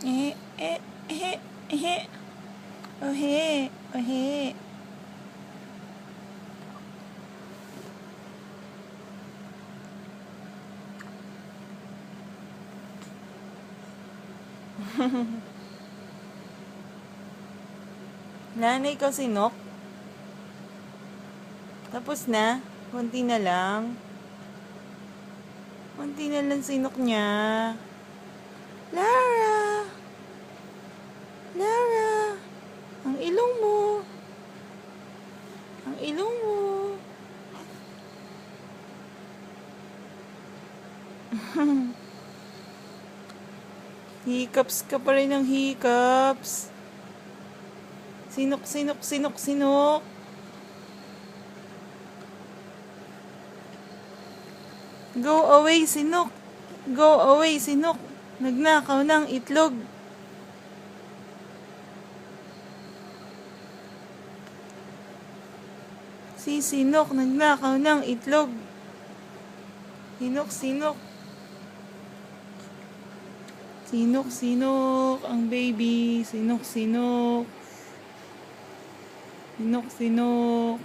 Eh, eh, eh, eh. Ohe, ohe. Nanay ko sinok. Tapos na. Kunti na lang. Kunti na lang sinok niya. Lara! Lara! Ang ilong mo. Ang ilong mo. Hiccups ka pa rin ng hiccups. Sinok, sinok, sinok, sinok. Go away, sinok. Go away, sinok. Nagnakaw ng itlog. Si sinok, nagnakaw ng itlog. Sinok, sinok. Sinok, sinok. Ang baby. Sinok, sinok. Sinok, sinok.